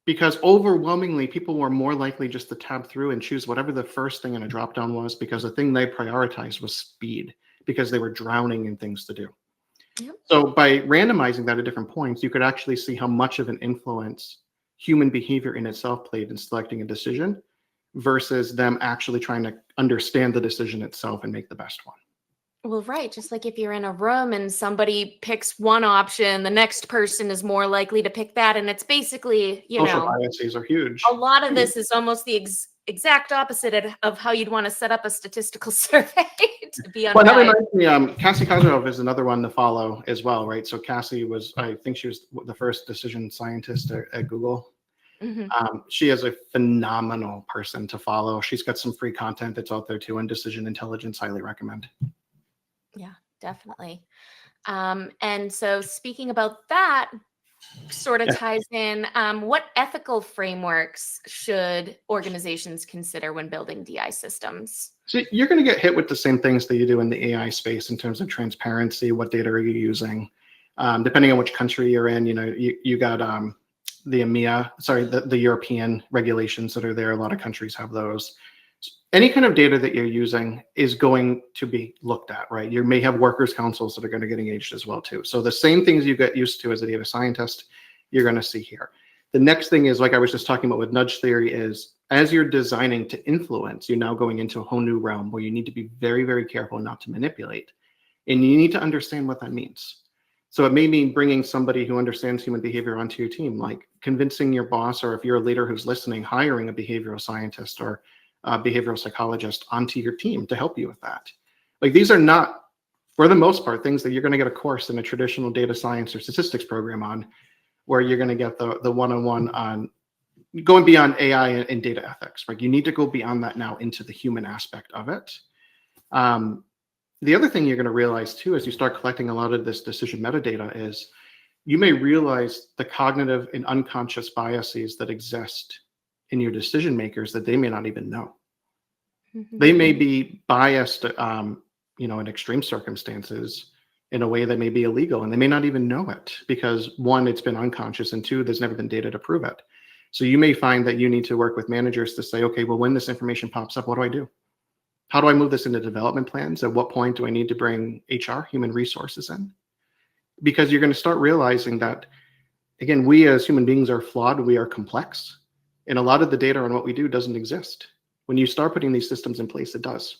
because overwhelmingly people were more likely just to tab through and choose whatever the first thing in a dropdown was, because the thing they prioritized was speed, because they were drowning in things to do. Yep. So by randomizing that at different points, you could actually see how much of an influence human behavior in itself played in selecting a decision versus them actually trying to understand the decision itself and make the best one. Well, right. Just like if you're in a room and somebody picks one option, the next person is more likely to pick that. And it's basically, Social biases are huge. a lot of this is almost the exact opposite of how you'd want to set up a statistical survey to be Well, that unbiased. reminds me, Cassie Kozarov is another one to follow as well, right? So Cassie was, I think she was the first decision scientist at Google. She is a phenomenal person to follow. She's got some free content that's out there too, and decision intelligence, highly recommend. Yeah, definitely. And so speaking about that, sort of ties in, what ethical frameworks should organizations consider when building DI systems? So you're going to get hit with the same things that you do in the AI space in terms of transparency. What data are you using? Depending on which country you're in, you got the EMEA, sorry, the European regulations that are there. A lot of countries have those. Any kind of data that you're using is going to be looked at, right? You may have workers' councils that are going to get engaged as well too. So the same things you get used to as a data scientist, you're going to see here. The next thing is, like I was just talking about with nudge theory, is as you're designing to influence, you're now going into a whole new realm where you need to be very, very careful not to manipulate. And you need to understand what that means. So it may mean bringing somebody who understands human behavior onto your team, like convincing your boss, or if you're a leader who's listening, hiring a behavioral scientist or behavioral psychologist onto your team to help you with that. Like, these are not, for the most part, things that you're going to get a course in a traditional data science or statistics program on, where you're going to get the one-on-one on going beyond AI and data ethics. Right? You need to go beyond that now into the human aspect of it. The other thing you're going to realize too, as you start collecting a lot of this decision metadata, is you may realize the cognitive and unconscious biases that exist in your decision makers that they may not even know. They may be biased, in extreme circumstances in a way that may be illegal, and they may not even know it because, one, it's been unconscious, and two, there's never been data to prove it. So you may find that you need to work with managers to say, okay, well, when this information pops up, what do I do? How do I move this into development plans? At what point do I need to bring HR, human resources, in? Because you're going to start realizing that, again, we as human beings are flawed, we are complex. And a lot of the data on what we do doesn't exist. When you start putting these systems in place, it does.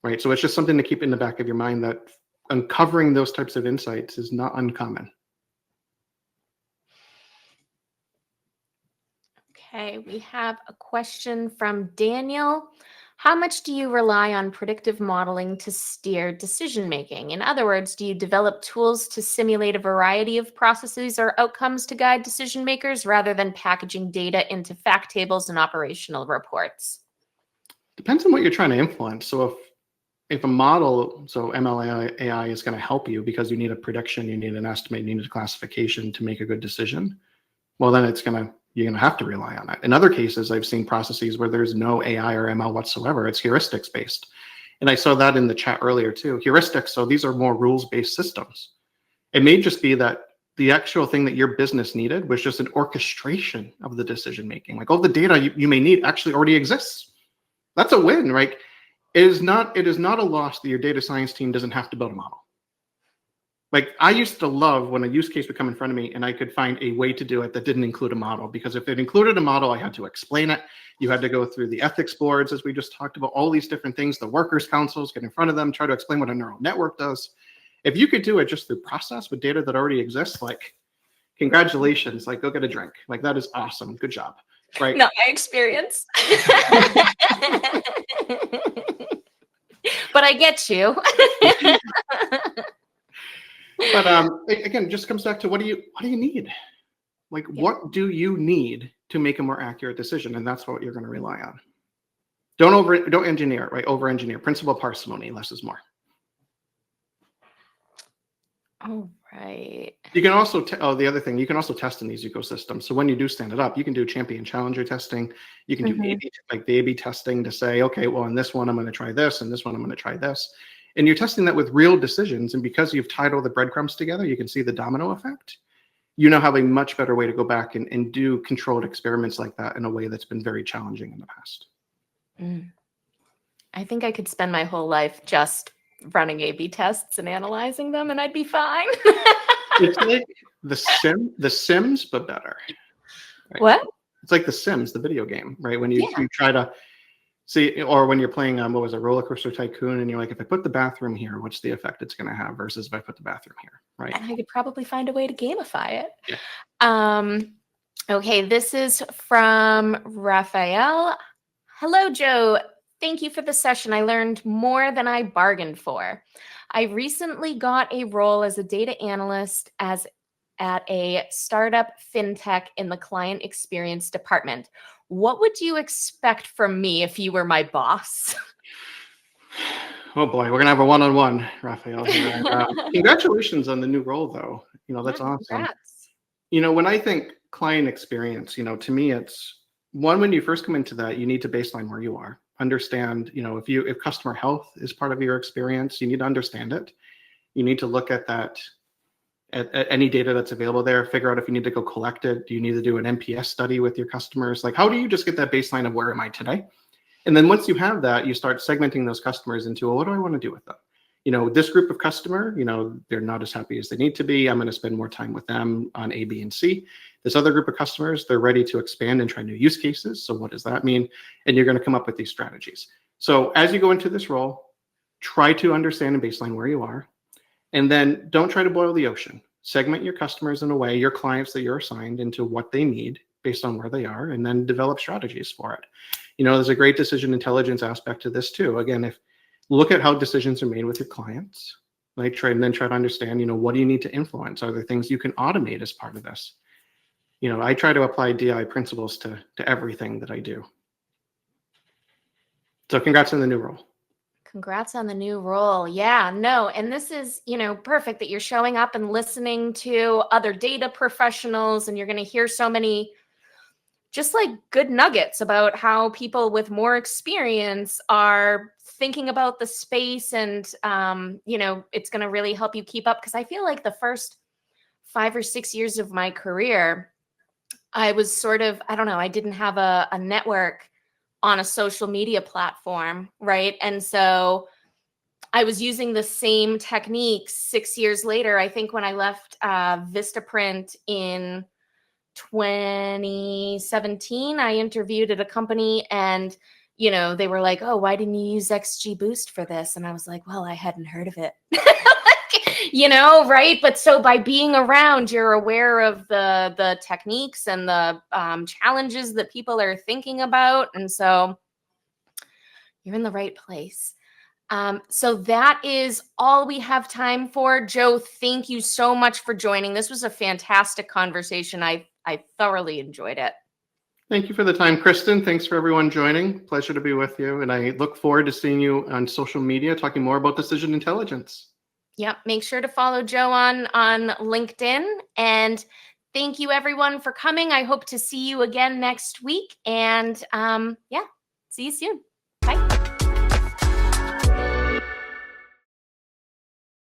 Right? So it's just something to keep in the back of your mind, that uncovering those types of insights is not uncommon. Okay, we have a question from Daniel. How much do you rely on predictive modeling to steer decision making? In other words, do you develop tools to simulate a variety of processes or outcomes to guide decision makers rather than packaging data into fact tables and operational reports? Depends on what you're trying to influence. So if a model, so ML AI is going to help you because you need a prediction, you need an estimate, you need a classification to make a good decision, well, then you're going to have to rely on it. In other cases, I've seen processes where there's no AI or ML whatsoever. It's heuristics based. And I saw that in the chat earlier too. Heuristics, so these are more rules-based systems. It may just be that the actual thing that your business needed was just an orchestration of the decision-making. Like, all the data you may need actually already exists. That's a win, right? It is not a loss that your data science team doesn't have to build a model. Like, I used to love when a use case would come in front of me and I could find a way to do it that didn't include a model, because if it included a model, I had to explain it. You had to go through the ethics boards, as we just talked about, all these different things, the workers' councils, get in front of them, try to explain what a neural network does. If you could do it just through process with data that already exists, like, congratulations, like, go get a drink. Like, that is awesome. Good job. Right? Not my experience. But I get you. But again, it just comes back to what do you need? Like, what do you need to make a more accurate decision? And that's what you're going to rely on. Don't engineer it, right? Over engineer. Principle of parsimony, less is more. All right. You can also the other thing, you can also test in these ecosystems. So when you do stand it up, you can do champion challenger testing. You can do A/B testing to say, okay, well, in this one I'm going to try this, and this one I'm going to try this. And you're testing that with real decisions. And because you've tied all the breadcrumbs together, you can see the domino effect. you now have a much better way to go back and do controlled experiments like that in a way that's been very challenging in the past. I think I could spend my whole life just running A/B tests and analyzing them, and I'd be fine. It's like the Sims, but better. Right? What? It's like the Sims, the video game, right? When you Yeah. try to see, or when you're playing, what was it, Roller Coaster Tycoon, and you're like, if I put the bathroom here, what's the effect it's going to have versus if I put the bathroom here, right? And I could probably find a way to gamify it. Yeah. Okay, this is from Raphael. Hello, Joe. Thank you for the session. I learned more than I bargained for. I recently got a role as a data analyst at a startup fintech in the client experience department. What would you expect from me if you were my boss? Oh boy, we're gonna have a one-on-one, Raphael. Here. Congratulations on the new role, though. That's awesome. Congrats. When I think client experience, to me, it's one, when you first come into that, you need to baseline where you are. Understand, if customer health is part of your experience, you need to understand it. You need to look at that, at any data that's available there, figure out if you need to go collect it. Do you need to do an NPS study with your customers? Like, how do you just get that baseline of where am I today? And then once you have that, you start segmenting those customers into, well, what do I want to do with them? This group of customer, they're not as happy as they need to be. I'm going to spend more time with them on A, B, and C. This other group of customers, they're ready to expand and try new use cases. So what does that mean? And you're going to come up with these strategies. So as you go into this role, try to understand and baseline where you are. And then don't try to boil the ocean. Segment your customers in a way, your clients that you're assigned, into what they need based on where they are, and then develop strategies for it. There's a great decision intelligence aspect to this too. Again, look at how decisions are made with your clients, like try to understand, what do you need to influence? Are there things you can automate as part of this? I try to apply DI principles to everything that I do. So congrats on the new role. Congrats on the new role. Yeah, no. And this is, perfect that you're showing up and listening to other data professionals, and you're going to hear so many just like good nuggets about how people with more experience are thinking about the space. And, it's going to really help you keep up. Because I feel like the first 5 or 6 years of my career, I was sort of, I don't know, I didn't have a network on a social media platform, right? And so I was using the same techniques 6 years later. I think when I left Vistaprint in 2017, I interviewed at a company, and they were like, oh, why didn't you use XGBoost for this? And I was like, well, I hadn't heard of it. Right? But so by being around, you're aware of the techniques and the challenges that people are thinking about. And so you're in the right place. So that is all we have time for. Joe, thank you so much for joining. This was a fantastic conversation. I thoroughly enjoyed it. Thank you for the time, Kristen. Thanks for everyone joining. Pleasure to be with you. And I look forward to seeing you on social media, talking more about decision intelligence. Yep. Make sure to follow Joe on LinkedIn. And thank you, everyone, for coming. I hope to see you again next week. And see you soon.